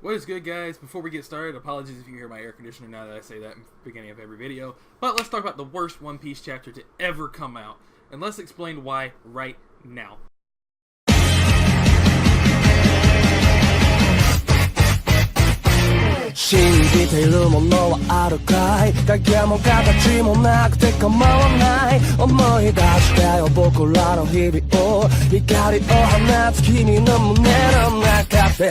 What is good, guys? Before we get started, apologies if you hear my air conditioner now that I say that in the beginning of every video. But let's talk about the worst One Piece chapter to ever come out. And let's explain why right now. 信じているものはあるかい影も形もなくて構わない思い出してよ僕らの日々を光を放つ君の胸の中で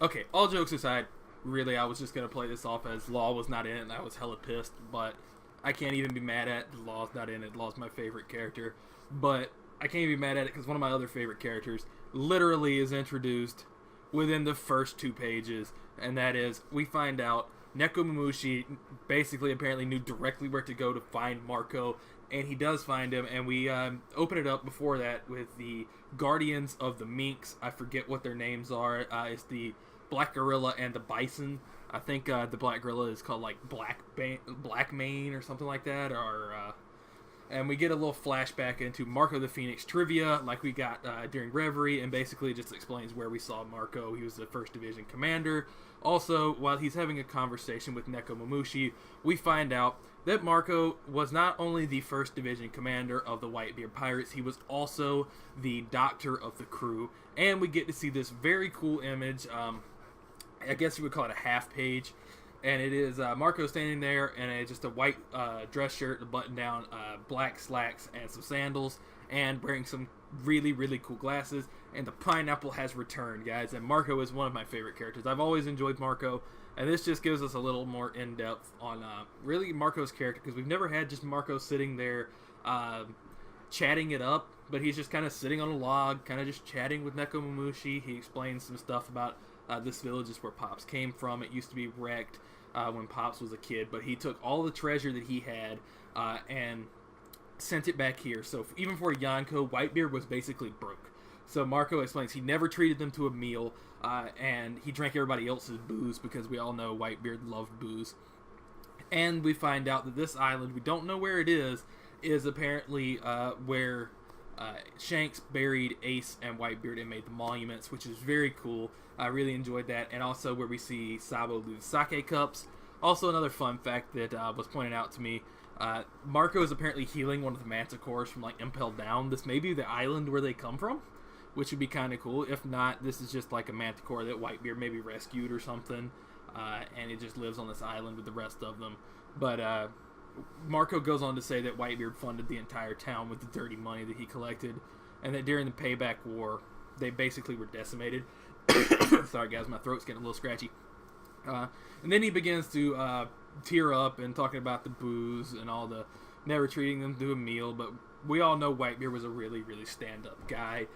Okay, all jokes aside, really I was just going to play this off as Law was not in it and I was hella pissed, but I can't even be mad at Law's not in it. Law's my favorite character, but I can't even be mad at it because one of my other favorite characters literally is introduced within the first 2 pages, and that is, we find out Nekomamushi basically apparently knew directly where to go to find Marco, and he does find him, and we open it up before that with the Guardians of the Minks. I forget what their names are. It's the Black Gorilla and the Bison. I think the Black Gorilla is called like Black Mane or something like that, or and we get a little flashback into Marco the Phoenix trivia like we got during Reverie, and basically it just explains where we saw Marco. He was the 1st Division commander. Also, while he's having a conversation with Nekomamushi, we find out that Marco was not only the 1st Division commander of the Whitebeard Pirates, he was also the doctor of the crew, and we get to see this very cool image. I guess you would call it a half page. And it is Marco standing there in just a white dress shirt, a button down, black slacks, and some sandals, and wearing some really, really cool glasses. And the pineapple has returned, guys. And Marco is one of my favorite characters. I've always enjoyed Marco, and this just gives us a little more in-depth on really Marco's character, because we've never had just Marco sitting there chatting it up, but he's just kind of sitting on a log, kind of just chatting with Nekomamushi. He explains some stuff about this village is where Pops came from. It used to be wrecked when Pops was a kid, but he took all the treasure that he had and sent it back here. So even for Yonko, Whitebeard was basically broke. So Marco explains he never treated them to a meal, and he drank everybody else's booze, because we all know Whitebeard loved booze. And we find out that this island, we don't know where it is apparently where Shanks buried Ace and Whitebeard and made the monuments, which is very cool. I really enjoyed that. And also where we see Sabo lose sake cups. Also another fun fact that was pointed out to me, Marco is apparently healing one of the manticores from like impelled down. This may be the island where they come from, which would be kind of cool. If not, this is just like a manticore that Whitebeard maybe rescued or something, and it just lives on this island with the rest of them. But Marco goes on to say that Whitebeard funded the entire town with the dirty money that he collected, and that during the Payback War, they basically were decimated. Sorry guys, my throat's getting a little scratchy. And then he begins to tear up and talking about the booze and all the never treating them to a meal, but we all know Whitebeard was a really, really stand-up guy.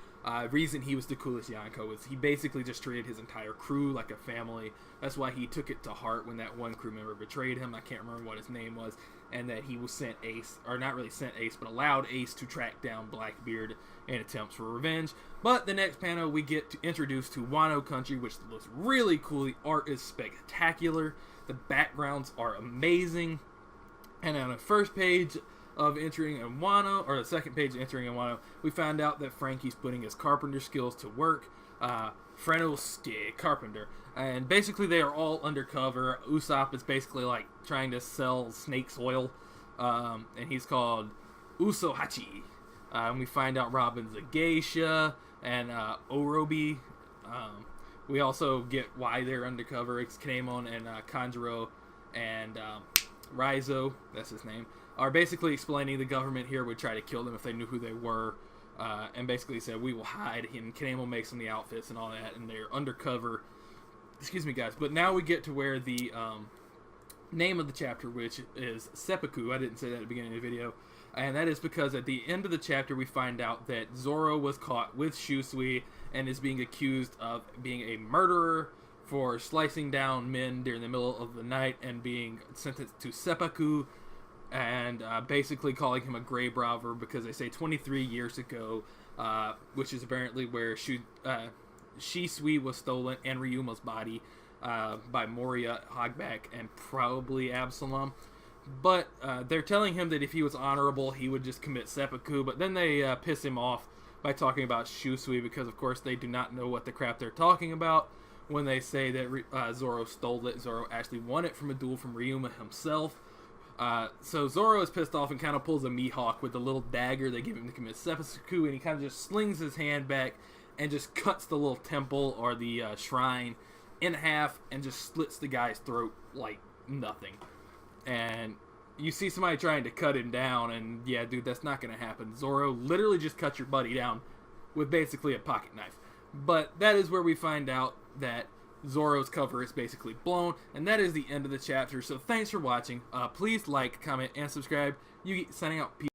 Reason he was the coolest Yonko is he basically just treated his entire crew like a family. That's why he took it to heart when that one crew member betrayed him. I can't remember what his name was. And that he was sent Ace, or not really sent Ace, but allowed Ace to track down Blackbeard in attempts for revenge. But the next panel, we get to introduce to Wano Country, which looks really cool. The art is spectacular. The backgrounds are amazing. And on the first page of entering in Wano, or the second page of entering in Wano, we found out that Frankie's putting his carpenter skills to work. Frenosuke Carpenter. And basically they are all undercover. Usopp is basically like trying to sell snake's oil. And he's called Usohachi. And we find out Robin's a geisha. And Orobi. We also get why they're undercover. It's Kinemon and Kanjuro and Raizo, that's his name, are basically explaining the government here would try to kill them if they knew who they were. And basically said, we will hide. And Kinemon makes them the outfits and all that. And they're undercover. Excuse me, guys. But now we get to where the name of the chapter, which is Seppuku. I didn't say that at the beginning of the video. And that is because at the end of the chapter, we find out that Zoro was caught with Shusui and is being accused of being a murderer for slicing down men during the middle of the night and being sentenced to seppuku, and basically calling him a grave robber because they say 23 years ago, which is apparently where Shisui was stolen, and Ryuma's body by Moria, Hogback, and probably Absalom. But they're telling him that if he was honorable, he would just commit seppuku, but then they piss him off by talking about Shusui, because of course they do not know what the crap they're talking about when they say that Zoro stole it. Zoro actually won it from a duel from Ryuma himself. So Zoro is pissed off and kind of pulls a Mihawk with the little dagger they give him to commit seppuku, and he kind of just slings his hand back and just cuts the little temple or the shrine in half and just slits the guy's throat like nothing. And you see somebody trying to cut him down, and yeah, dude, that's not going to happen. Zoro literally just cut your buddy down with basically a pocket knife. But that is where we find out that Zoro's cover is basically blown, and that is the end of the chapter. So thanks for watching. Please like, comment, and subscribe. Yugi signing out. Peace.